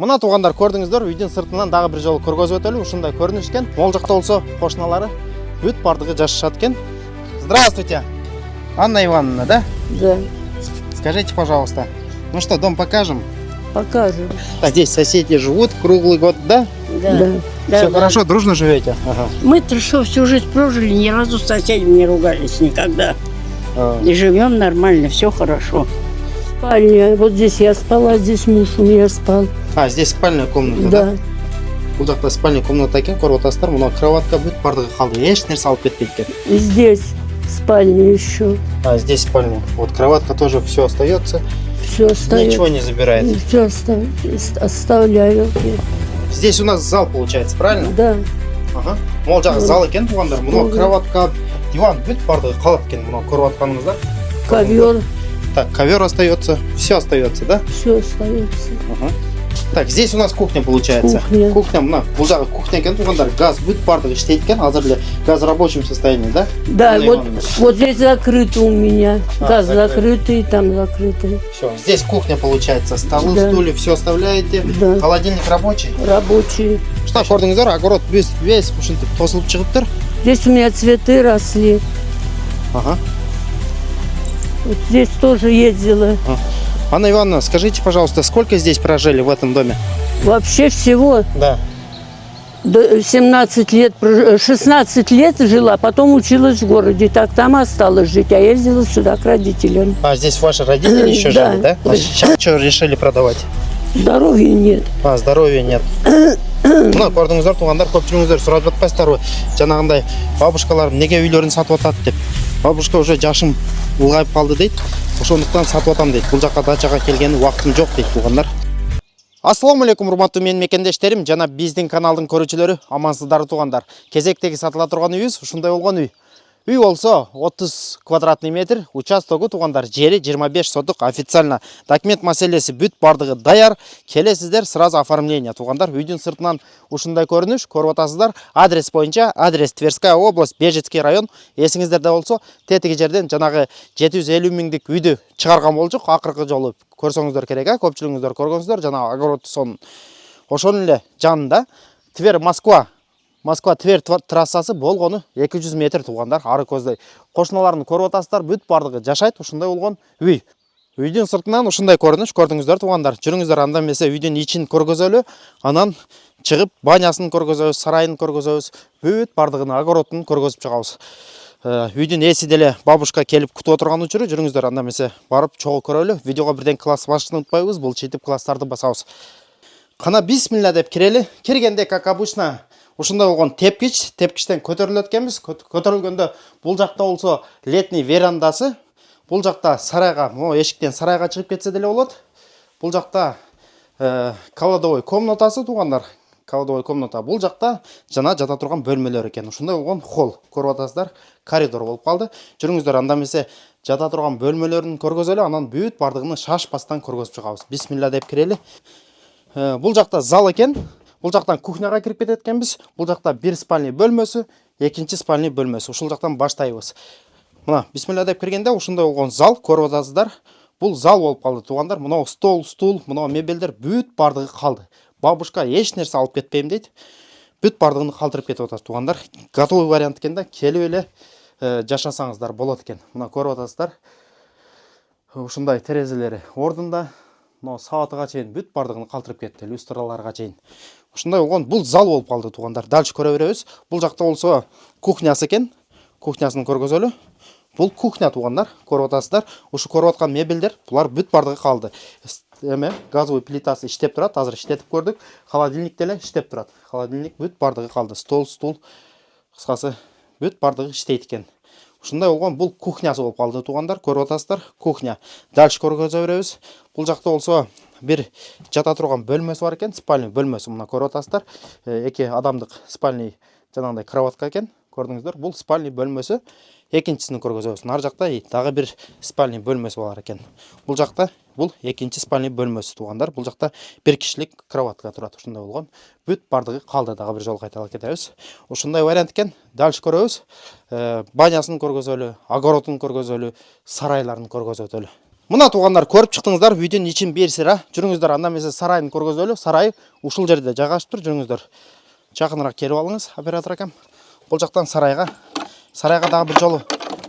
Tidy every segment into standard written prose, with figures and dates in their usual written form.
Мына туғандар көрдіңіздер, үйден сыртынан дағы бір жолы көргөзіп өтелі, ушундай көрүнүш экен. Мол жакта болсо кошуналары бүт бардыгы жашашат экен. Здравствуйте. Анна Ивановна, да? Да. Скажите, пожалуйста, ну что, дом покажем? Покажем. Так, здесь соседи живут круглый год, да? Да. Все хорошо, дружно живете? Ага. Мы-то что, всю жизнь прожили, ни разу с соседями не ругались никогда. И живем нормально, все хорошо. Спальня. Вот здесь я спала, здесь муж у меня спал. А, здесь спальная комната, да? Бул жакта спальная комната экен, көрүп атасыздар. Мына кроватка бүт бардыгы калды. Эч нерсе алып кетпейт экен. И здесь спальня еще. А, здесь спальня. Вот кроватка тоже все остается. Все остается. Ничего не забирает. Все оставляю. Здесь у нас зал получается, правильно? Да. Ага. Мол жагы зал экен тугандар. Мына кроватка, диван бүт бардыгы калат экен. Мына көрүп атканыңыздар. Ковер. Так, ковер остается, все остается, да? Все остается. Ага. Так, здесь у нас кухня получается. Кухня, мына, бул жагы кухня экен тугандар. Газ бүт бардыгы иштейт экен. Азыр эле газ в рабочем состоянии, да? Да, вот здесь закрыто у меня. Газ закрытый, там закрытый. Все, здесь кухня получается. Столы, стулья, все оставляете. Да. Холодильник рабочий? Рабочий. Что, көрдіңіздер, огород весь ушинтип тосылып чыгыптыр. Здесь у меня цветы росли. Ага. Вот здесь тоже ездила. Анна Ивановна, скажите, пожалуйста, сколько здесь прожили в этом доме? Вообще всего Да. до 17 лет, 16 лет жила, потом училась в городе. Так там осталось жить, а ездила сюда к родителям. А здесь ваши родители еще Да. жили, да? А сейчас что решили продавать? Здоровья нет. А, здоровья нет. Мына көрдіңіздер, туғандар, көпчілігіңіздер сұрап жатпайсыздар ғой. Жаңағындай бабушкаларым неге үйлерін сатып атады деп. Бабушка уже жашым ұлғайып қалды дейді. Ошондуктан сатып атам дейді. Бұл жаққа дачаға келгені уақытым жоқ дейді туғандар. Ассаламу алейкум, урматтуу менин мекендештерим жана биздин каналдын көрүүчүлөрү, амансыздар туғандар. Кезектеги сатыла турган үйүбүз ушундай болгон үй. Үй болсо 30 квадратный метр, участогу туғандар жери 25 сотук, официально документ маселеси бүт бардыгы даяр. Келесиздер сразу оформление туғандар. Үйдүн сыртынан ушундай көрүнүш, көрүп атасыздар. Адрес боюнча, адрес Тверская область, Бежецкий район. Эсиңиздерде болсо, тетиги жерден жанагы 750 миңдик үйдү чыгарган болчук. Акыркы жолу көрсөңүздөр керек, көпчүлүгүңүздөр көргөнсүздөр, жанагы огород сон. Ошонун эле жанында Твер Москва-Тверь трассасы болгону 200 метр туғандар, ары көздөй. Кошуналарын көрүп атасыздар, бүт бардыгы жашайт, ушундай болгон үй. Үйдүн сыртынан ушундай көрүнүш, көрдүңүздөр туғандар. Жүрүңүздөр, анда эмесе үйдүн ичин көргөзөлү, анан чыгып банясын көргөзөбүз, сарайын көргөзөбүз, бүт бардыгын огородун көргөзүп чыгабыз. Үйдүн эси деле бабушка келип күтүп отурган учуру, жүрүңүздөр, анда эмесе барып чогуу көрөлү. Видеого бирден класс башын унутпайбыз, булчитип класстарды басабыз. Кана бисмилла деп кирели. Киргенде, как обычно, ушундай болгон тепкичтен көтөрүлөт экенбиз. Көтөрүлгөндө бул жакта болсо летний верандасы, бул жакта сарайга, могу эшиктен сарайга чыгып кетсе деле болот. Бул жакта кладовой комнатасы тугандар. Кладовой комната. Бул жакта жана жата турган бөлмөлөр экен. Ушундай болгон холл. Көрүп атасыздар, коридор болуп калды. Жүрүңүздөр, анда эмесе жата турган бөлмөлөрүн көргөзөлү, анан бүт бардыгын шашпастан көргөзүп чыгабыз. Бисмилла деп кирели. Бул жакта зал экен. Бул жактан кухняга кирип кетет экенбиз. Бул жакта бир спальный бөлмөсү, экинчи спальный бөлмөсү. Ушул жактан баштайбыз. Мына бисмилла деп киргенде ушундай болгон зал, көрүп атасыздар. Бул зал болуп калды тугандар. Мына стол, стул, мына мебелдер бүт бардыгы калды. Бабушка эч нерсе алып кетпейм дейт. Бүт бардыгын калтырып кетип атат тугандар. Готовый вариант экен да, келип эле жашасаңыздар болот экен. Мына көрүп атасыздар. Ушундай терезелери ордунда. Но саатыга чейин бүт бардыгын калтырып кетти, люстраларга чейин. Ушундай болгон бул зал болуп калды тугандар. Дальше көрө беребиз. Бул жакта болсо кухнясы экен. Кухнясын көргөзөлү. Бул кухня тугандар, көрүп атасыздар. Ушу көрүп аткан мебелдер, булар бүт бардыгы калды. Газовый плитасы иштеп турат, азыр иштетип көрдүк. Холодильник деле иштеп турат. Холодильник бүт бардыгы калды. Стол, кыскасы бүт бардыгы иштейт экен. Ушундай болгон бул кухнясы болуп калды тугандар, көрүп атасыздар. Кухня. Дальше көргөзө беребиз. Бул жакта болсо бир жата турган бөлмөсү бар экен, спальный бөлмөсү. Мына көрүп атасыздар. Эки адамдык спальный жанагындай кроватка экен. Көрдүңүздөр, бул спальный бөлмөсү. Экинчисин көргөзөбүз. Нар жакта дагы бир спальный бөлмөсү бар экен. Бул жакта бул экинчи спальный бөлмөсү тугандар. Бул жакта бир кишилик кроватка турат. Ушундай болгон. Бүт бардыгы калды, дагы бир жолу кайталап кетебиз. Ушундай вариант экен. Дальше көрөбүз. Банясын көргөзөлү, огородун көргөзөлү, сарайларын көргөзөтөлү. Мына туғандар көріп шықтыңыздар, үйден ичин берсіра. Жүріңіздер, анда месе сарайын көргөзөлү. Сарай ушул жерде жайгашып тур. Жүріңіздер. Жакыныраак келип алыңыз, оператор акам. Бул жактан сарайга дагы бир жолу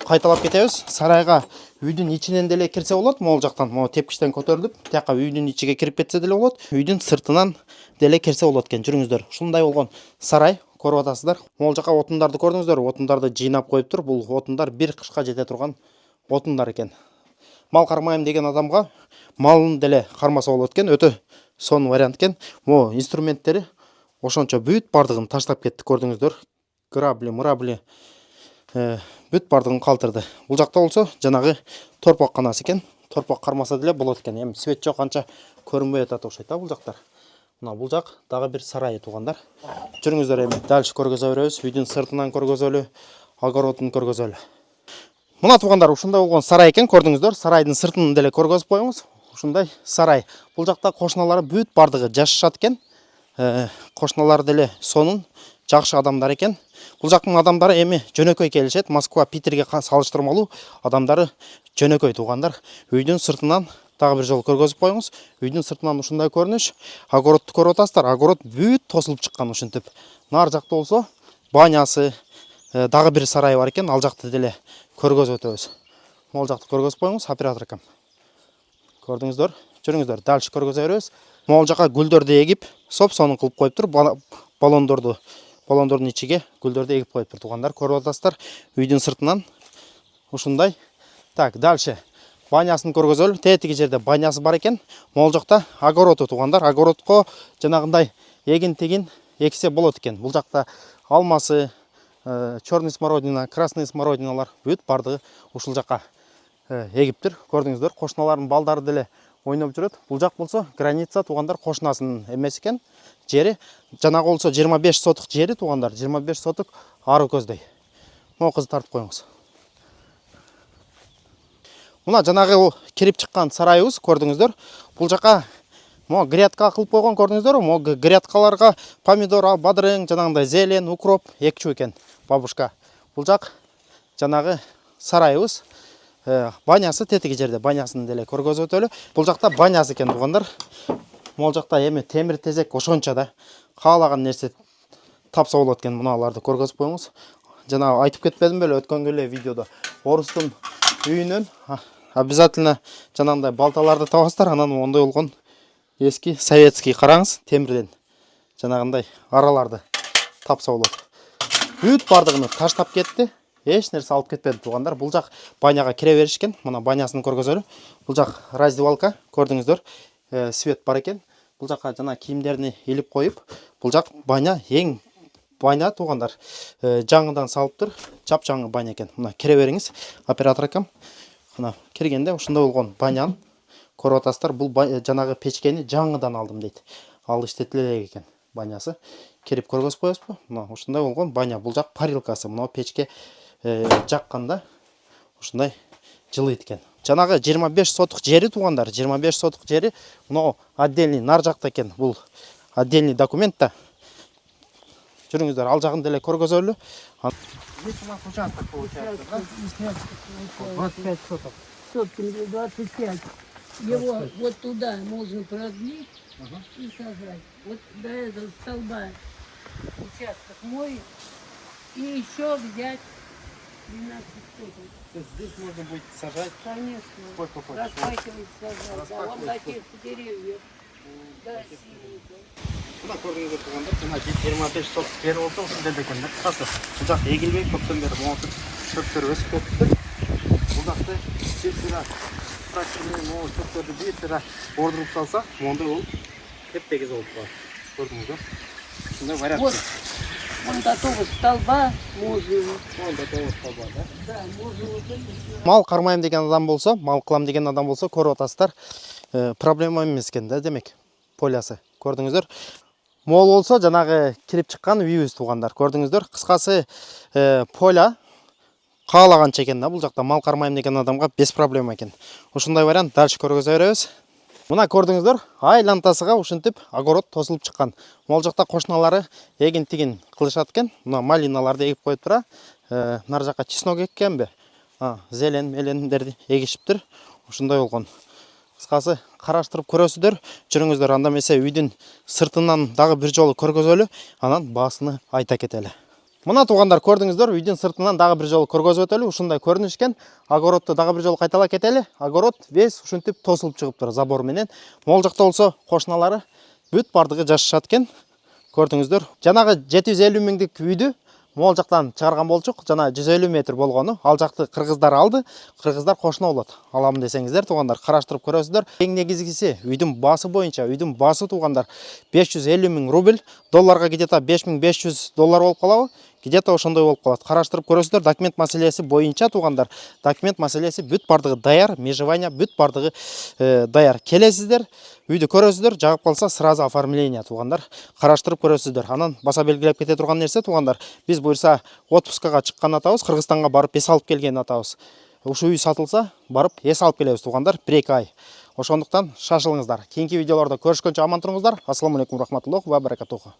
кайталап кетебиз. Сарайга үйдүн ичинен деле кирсе болот. Могул жактан, могу тепкичтен көтөрүлүп, тияка үйдүн ичиге кирип кетсе деле болот. Үйдүн сыртынан деле кирсе болот экен. Жүрүңүздөр. Ушундай болгон сарай көрүп атасыздар. Могул жака отундарды көрдүңүздөр. Отундарды жыйнап коюптур. Бул отундар бир кышка жете турган отундар экен. Мал кармайм деген адамга малын деле кармаса болот экен. Өтө сонун вариант экен. Могу инструменттери ошончо бүт бардыгын таштап кетти, көрдүңүздөр. Грабли, мурабли бүт бардыгын калтырды. Бул жакта болсо жанагы торпок канасы экен. Торпок кармаса деле болот экен. Эми свет жок, анча көрүнбөй атат окшойт да бул жактар. Мына бул жак дагы бир сарай тугандар. Жүрүңүздөр, эми дальше көргөзө беребиз. Үйдүн сыртынан көргөзөлү, огородун көргөзөлү. Мына тугандар, ушундай болгон сарай экен, көрдүңүздөр. Сарайдын сыртын деле көргөзүп коюңуз. Ушундай сарай. Бул жакта кошуналары бүт бардыгы жашашат экен. Кошуналар деле сонун, жакшы адамдар экен. Бул жактын адамдары эми жөнөкөй келишет. Москва, Питерге салыштырмалуу адамдары жөнөкөй тугандар. Үйдүн сыртынан дагы бир жолу көргөзүп коюңуз. Үйдүн сыртынан ушундай көрүнүш. Огородду көрүп атасыздар. Огород бүт тосулуп чыккан ушинтип. Нар жакта болсо банясы, дагы бир сарай бар экен. Ал жакты деле көргөзүп өтөбүз. Могул жакты көргөзүп коюңуз, оператор акам. Көрдүңүздөр, жүрүңүздөр, дальше көргөзө беребиз. Могул жака гүлдөрдү эгип, соп-сонун кылып коюптур. Баллондордун ичиге гүлдөрдү эгип коюптур тугандар. Көрүп атасыздар. Үйдүн сыртынан ушундай. Так, дальше банясын көргөзөлү. Тетиги жерде банясы бар экен. Могул жакта огороду тугандар. Огородко жанагындай эгин-тегин эксе болот экен. Бул жакта алмасы, черный смородина, красный смородиналар бүт бардыгы ушул жака эгиптир. Көрдүңүздөр, кошуналардын балдары деле ойноп жүрөт. Бул жак болсо граница тугандар, кошунасынын эмеси экен. Жери жанагы болсо 25 сотук жери тугандар, 25 сотук ары көздөй. Могу кызды тартып коюңуз. Мына жанагы кирип чыккан сарайыбыз, көрдүңүздөр. Бул жака могу грядка кылып койгон, көрдүңүздөр. Могу грядкаларга помидор, бадырың, жанагындай зелень, укроп экчү экен бабушка. Бул жак жанагы сарайыбыз. Банясы тетиги жерде, банясын деле көргөзүп өтөлү. Бул жакта банясы экен тугандар. Могул жакта эми темир тезек ошончо да каалаган нерсе тапса болот экен. Муналарды көргөзүп коюңуз. Жана айтып кетпедим беле өткөн эле видеодо. Орустун үйүнөн обязательно жанагындай балталарды табасыздар. Анан ондой болгон эски советский караңыз, темирден жанагындай араларды тапса болот. Бүт бардыгын таштап кетти. Эч нерсе алып кетпеди тугандар. Бул жак баняга кире беришкен. Мына банясын көргөзөлү. Бул жак раздевалка, көрдүңүздөр. Свет бар экен. Бул жака жана кийимдерин илип коюп, бул жак баня, эң баня тугандар. Жаңыдан салыптыр. Жап-жаңы баня экен. Мына кире бериңиз, оператор акам. Мына киргенде ушундай болгон баняны көрүп атасыздар. Бул жанагы печкени жаңыдан алдым дейт. Ал иштетиле элек экен банясы. Кирип көргөзүп коесузбу? Мына ушундай болгон баня. Бул жак парилкасы. Мына печке жакканда ушундай жылыйт экен. Жанагы 25 сотук жери тугандар, 25 сотук жери мына отдельный нар жакта экен. Бул отдельный документ да. Жүрүңүздөр, ал жагын деле көргөзөлү. Здесь у нас участок получается, да? 25 соток. Сотками 25. Его вот туда можно продлить и сажать. Вот до этого столба участок мой. И еще взять 12 соток. То есть здесь можно будет сажать? Конечно. Сколько хочешь? Распахивать сажать. Да, вон таких деревьев. Да, синеньких. Мына көрдүңүздөр тугандар, жана 25 соток жер болсо ушундай экен да. Кысасы, бул жак эгилбей көптөн бери могу чөптөр өсүп кетиптир. Бул жакты бир трактормен могу чөптөрдү бир ордуруп салса, моундай болуп теп-тегиз болуп калат. Көрдүңүздөр. Ушундай вариант. Вот, вон до того столба можно. Вон до того столба, да? Да, можно вот это. Мал кармайм деген адам болсо, мал кылам деген адам болсо, көрүп атасыздар. Проблема эмес экен да, демек. Полясы. Көрдүңүздөр. Мол болсо жанагы кирип чыккан үйүбүз тугандар. Көрдүңүздөр. Кыскасы поля каалаганча экен да. Бул жакта мал кармайм деген адамга без проблема экен. Ушундай вариант дальше көргөзө беребиз. Мына көрдүңүздөр, айлантасыга ушинтип огород тосулуп чыккан. Могул жакта кошуналары эгин-тигин кылышат экен. Мына малиналарды эгип коюптур. Нар жака чеснок эккенби? Зелень, мелендерди эгишиптир. ушундай болгон. Кыскасы караштырып көрөсүздөр, жүрүңүздөр. Анда эмесе үйдүн сыртынан дагы бир жолу көргөзөлү, анан баасыны айта кетели. Мына туугандар, көрдүңүздөр, үйдүн сыртынан дагы бир жолу көргөзүп өтөлү. Ушундай көрүнүш экен. Огородду дагы бир жолу кайталап кетели. Огород весь ушинтип тосулуп чыгыптыр забор менен. Могул жакта болсо кошуналары бүт бардыгы жашашат экен. Көрдүңүздөр. Жанагы 750 миңдик үйдү могул жактан чыгарган болчук. Жана 150 метр болгону. Ал жакты кыргыздар алды. Кыргыздар кошуна болот. Аламын десеңиздер, туугандар, караштырып көрөсүздөр. Эң негизгиси үйдүн баасы боюнча, үйдүн баасы туугандар 550 миң рубль, долларга где-то 5500 доллар болуп калабы? Где-то ошондой болуп калат. Караштырып көрөсүздөр. Документ маселеси боюнча туугандар, документ маселеси бүт бардыгы даяр, межевание бүт бардыгы даяр. Келесиздер, үйдү көрөсүздөр, жагып калса сразу оформление туугандар. Караштырып көрөсүздөр. Анан баса белгилеп кете турган нерсе туугандар, биз буюрса отпускага чыккан атабыз, Кыргызстанга барып эс алып келген атабыз. Ушу үй сатылса, барып эс алып келебиз туугандар, 1-2 ай. Ошондуктан шашылыңыздар. Кийинки видеолордо көрүшкөнчө аман туруңуздар. Ассаламу алейкум рахматуллахи ва баракатуху.